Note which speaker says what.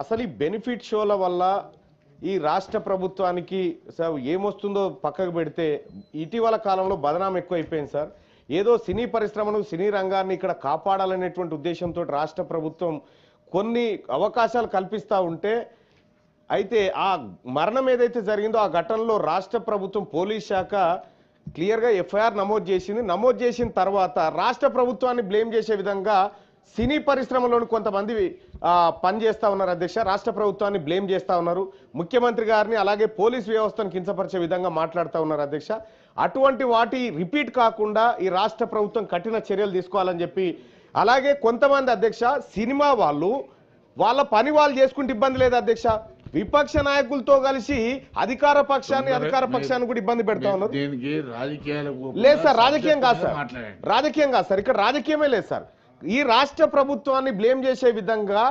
Speaker 1: అసలు ఈ బెనిఫిట్ షోల వల్ల ఈ రాష్ట్ర ప్రభుత్వానికి సార్ ఏమొస్తుందో పక్కకు పెడితే ఇటీవల కాలంలో బదనాం ఎక్కువైపోయింది సార్. ఏదో సినీ పరిశ్రమను సినీ రంగాన్ని ఇక్కడ కాపాడాలనేటువంటి ఉద్దేశంతో రాష్ట్ర ప్రభుత్వం కొన్ని అవకాశాలు కల్పిస్తూ ఉంటే, అయితే ఆ మరణం ఏదైతే జరిగిందో ఆ ఘటనలో రాష్ట్ర ప్రభుత్వం పోలీస్ శాఖ క్లియర్గా ఎఫ్ఐఆర్ నమోదు చేసింది. నమోదు చేసిన తర్వాత రాష్ట్ర ప్రభుత్వాన్ని బ్లేమ్ చేసే విధంగా సినీ పరిశ్రమలోని కొంతమంది పనిచేస్తా ఉన్నారు అధ్యక్ష. రాష్ట్ర ప్రభుత్వాన్ని బ్లేమ్ చేస్తా ఉన్నారు, ముఖ్యమంత్రి గారిని అలాగే పోలీస్ వ్యవస్థను కించపరిచే విధంగా మాట్లాడుతూ ఉన్నారు అధ్యక్ష. అటువంటి వాటి రిపీట్ కాకుండా ఈ రాష్ట్ర ప్రభుత్వం కఠిన చర్యలు తీసుకోవాలని చెప్పి, అలాగే కొంతమంది అధ్యక్ష సినిమా వాళ్ళు వాళ్ళ పని వాళ్ళు చేసుకుంటే ఇబ్బంది లేదు అధ్యక్ష, విపక్ష నాయకులతో కలిసి అధికార పక్షాన్ని కూడా ఇబ్బంది పెడతా ఉన్నారు. లేదు సార్, రాజకీయం కాదు సార్, రాజకీయం కాదు సార్, ఇక్కడ రాజకీయమే లేదు సార్. ఈ రాష్ట్ర ప్రభుత్వాన్ని బ్లేమ్ చేసే విధంగా